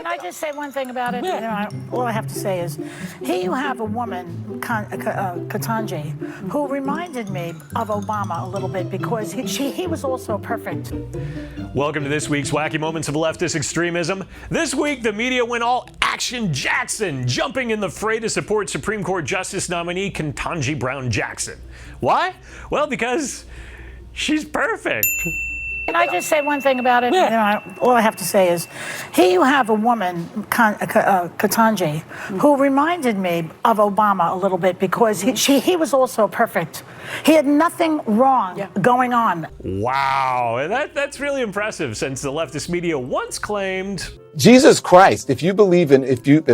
Can I just say one thing about it? Yeah. All I have to say is, here you have a woman, Ketanji, who reminded me of Obama a little bit because he was also perfect. Welcome to this week's Wacky Moments of Leftist Extremism. This week, the media went all action Jackson, jumping in the fray to support Supreme Court Justice nominee Ketanji Brown Jackson. Why? Well, because she's perfect. Can I just say one thing about it? Yeah. All I have to say is, here you have a woman, Ketanji, who reminded me of Obama a little bit because he was also perfect. He had nothing wrong going on. Wow, that's really impressive, since the leftist media once claimed Jesus Christ, if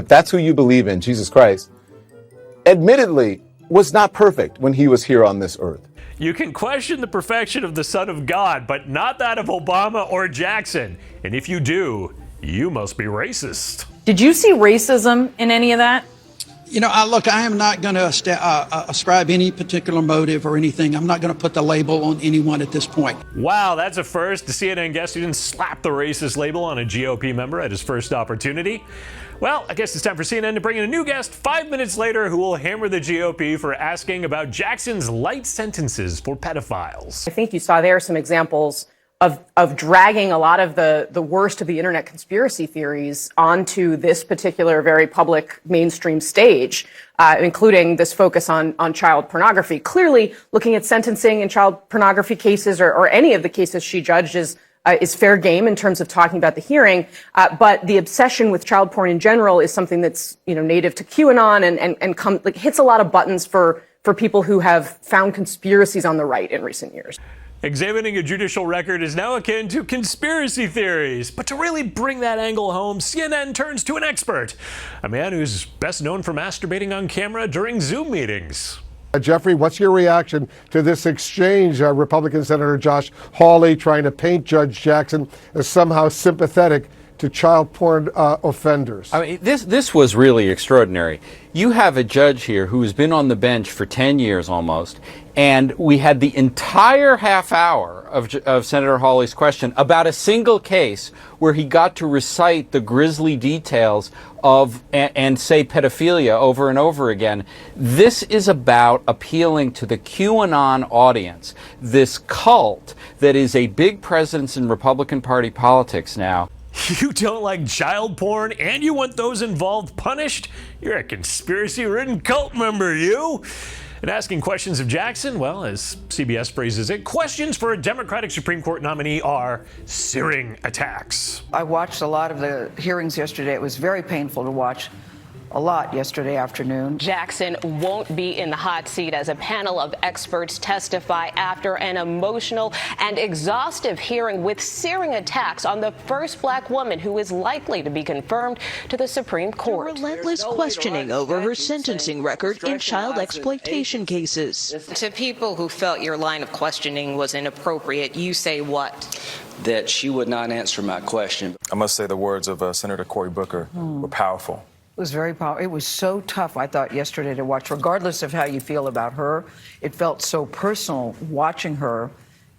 that's who you believe in, Jesus Christ, admittedly was not perfect when he was here on this earth. you can question the perfection of the Son of God, but not that of Obama or Jackson. And if you do, you must be racist. Did you see racism in any of that? You know, look, I am not going to ascribe any particular motive or anything. I'm not going to put the label on anyone at this point. Wow, that's a first. The CNN guest who didn't slap the racist label on a GOP member at his first opportunity. Well, I guess it's time for CNN to bring in a new guest 5 minutes later who will hammer the GOP for asking about Jackson's light sentences for pedophiles. I think you saw there some examples of dragging a lot of the worst of the internet conspiracy theories onto this particular very public mainstream stage, including this focus on child pornography. Clearly, looking at sentencing in child pornography cases or any of the cases she judged is fair game in terms of talking about the hearing. But the obsession with child porn in general is something that's, native to QAnon and hits a lot of buttons for people who have found conspiracies on the right in recent years. Examining a judicial record is now akin to conspiracy theories. But to really bring that angle home, CNN turns to an expert, a man who's best known for masturbating on camera during Zoom meetings. Jeffrey, what's your reaction to this exchange? Republican Senator Josh Hawley trying to paint Judge Jackson as somehow sympathetic to child porn offenders. I mean, this was really extraordinary. You have a judge here who's been on the bench for 10 years almost, and we had the entire half hour of Senator Hawley's question about a single case where he got to recite the grisly details of and say pedophilia over and over again. This is about appealing to the QAnon audience, this cult that is a big presence in Republican Party politics now. You don't like child porn and you want those involved punished? You're a conspiracy-ridden cult member, you! And asking questions of Jackson, well, as CBS phrases it, questions for a Democratic Supreme Court nominee are searing attacks. I watched a lot of the hearings yesterday. It was very painful to watch. A lot yesterday afternoon. Jackson won't be in the hot seat as a panel of experts testify after an emotional and exhaustive hearing with searing attacks on the first black woman who is likely to be confirmed to the Supreme Court. Relentless questioning over her sentencing record in child exploitation cases. To people who felt your line of questioning was inappropriate, you say what? That she would not answer my question. I must say the words of Senator Cory Booker were powerful. It was very powerful. It was so tough, I thought, yesterday to watch. Regardless of how you feel about her, it felt so personal watching her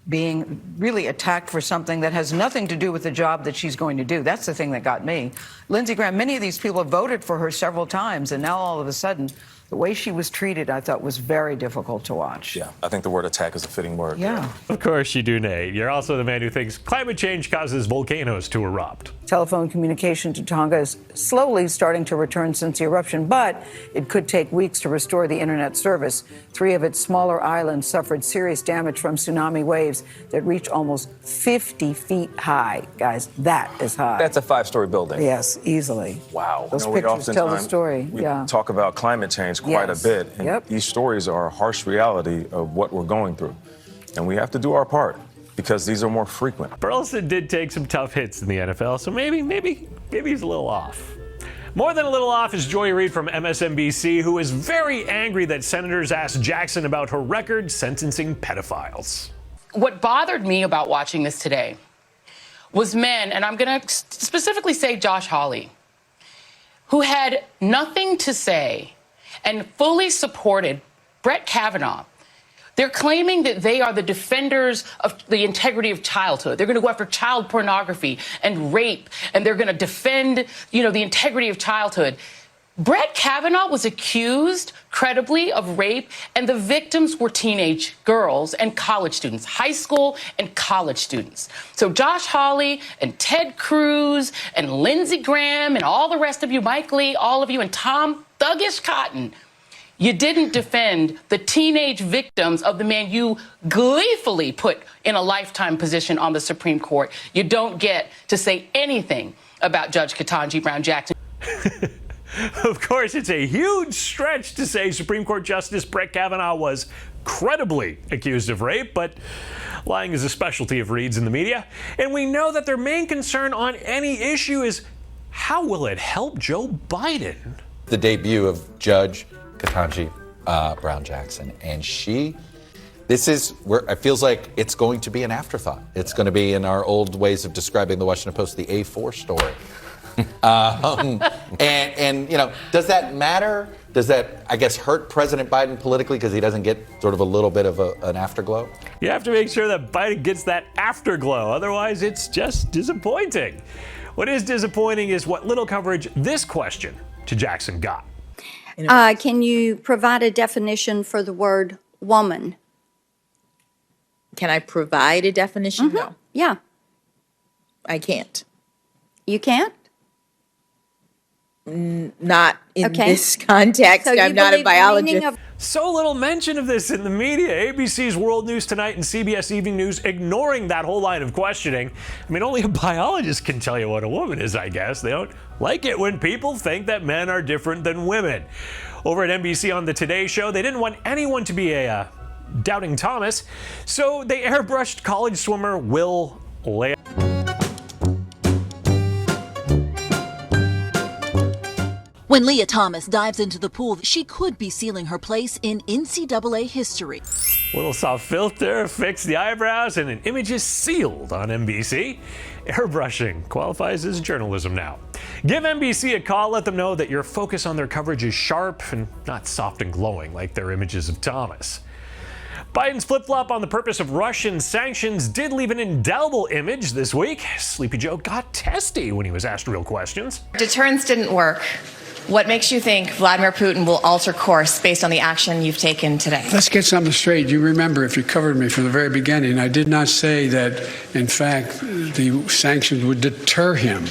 being really attacked for something that has nothing to do with the job that she's going to do. That's the thing that got me. Lindsey Graham, many of these people have voted for her several times, and now all of a sudden, the way she was treated, I thought, was very difficult to watch. Yeah, I think the word attack is a fitting word. Yeah. Of course you do, Nate. You're also the man who thinks climate change causes volcanoes to erupt. Telephone communication to Tonga is slowly starting to return since the eruption, but it could take weeks to restore the internet service. 3 of its smaller islands suffered serious damage from tsunami waves that reach almost 50 feet high. Guys, that is high. That's a 5-story building. Yes, easily. Wow. Those pictures tell the story. We talk about climate change quite a bit, and these stories are a harsh reality of what we're going through. And we have to do our part, because these are more frequent. Burleson did take some tough hits in the NFL, so maybe he's a little off. More than a little off is Joy Reid from MSNBC, who is very angry that senators asked Jackson about her record sentencing pedophiles. What bothered me about watching this today was men, and I'm going to specifically say Josh Hawley, who had nothing to say and fully supported Brett Kavanaugh They're claiming that they are the defenders of the integrity of childhood. They're going to go after child pornography and rape, and they're going to defend, the integrity of childhood. Brett Kavanaugh was accused credibly of rape, and the victims were teenage girls and college students, high school and college students. So Josh Hawley and Ted Cruz and Lindsey Graham and all the rest of you, Mike Lee, all of you, and Tom Thuggish Cotton, you didn't defend the teenage victims of the man you gleefully put in a lifetime position on the Supreme Court. You don't get to say anything about Judge Ketanji Brown Jackson. Of course, it's a huge stretch to say Supreme Court Justice Brett Kavanaugh was credibly accused of rape, but lying is a specialty of reads in the media. And we know that their main concern on any issue is how will it help Joe Biden? The debut of Judge Ketanji Brown Jackson, and this is where it feels like it's going to be an afterthought. It's going to be, in our old ways of describing the Washington Post, the A4 story. And does that matter? Does that, I guess, hurt President Biden politically because he doesn't get sort of a little bit of an afterglow? You have to make sure that Biden gets that afterglow. Otherwise, it's just disappointing. What is disappointing is what little coverage this question to Jackson got. Can you provide a definition for the word woman? Can I provide a definition? No. Yeah. I can't. You can't? Not in this context. So I'm not a biologist. So little mention of this in the media. ABC's World News Tonight and CBS Evening News ignoring that whole line of questioning. I mean, only a biologist can tell you what a woman is, I guess. They don't like it when people think that men are different than women. Over at NBC on the Today Show, they didn't want anyone to be a doubting Thomas, so they airbrushed college swimmer Will Leah. When Leah Thomas dives into the pool, she could be sealing her place in NCAA history. Little soft filter, fix the eyebrows, and an image is sealed on NBC. Airbrushing qualifies as journalism now. Give NBC a call, let them know that your focus on their coverage is sharp and not soft and glowing like their images of Thomas. Biden's flip-flop on the purpose of Russian sanctions did leave an indelible image this week. Sleepy Joe got testy when he was asked real questions. Deterrence didn't work. What makes you think Vladimir Putin will alter course based on the action you've taken today? Let's get something straight. You remember, if you covered me from the very beginning, I did not say that, in fact, the sanctions would deter him.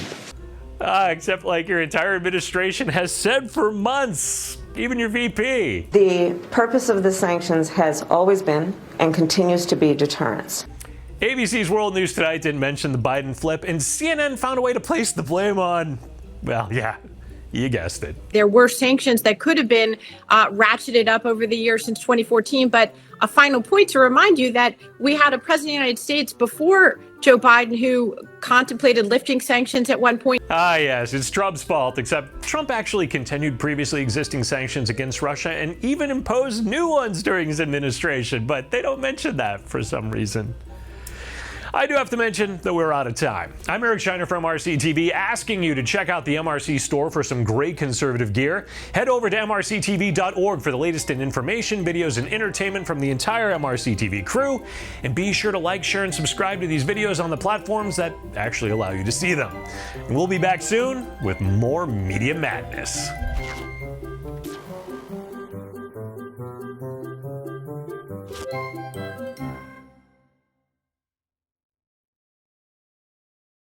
Except like your entire administration has said for months, even your VP. The purpose of the sanctions has always been and continues to be deterrence. ABC's World News Tonight didn't mention the Biden flip, and CNN found a way to place the blame on, well, yeah. You guessed it. There were sanctions that could have been ratcheted up over the years since 2014. But a final point to remind you that we had a president of the United States before Joe Biden who contemplated lifting sanctions at one point. Yes, it's Trump's fault, except Trump actually continued previously existing sanctions against Russia and even imposed new ones during his administration. But they don't mention that for some reason. I do have to mention that we're out of time. I'm Eric Shiner from MRC-TV, asking you to check out the MRC Store for some great conservative gear. Head over to MRCTV.org for the latest in information, videos, and entertainment from the entire MRC-TV crew. And be sure to like, share, and subscribe to these videos on the platforms that actually allow you to see them. And we'll be back soon with more Media Madness.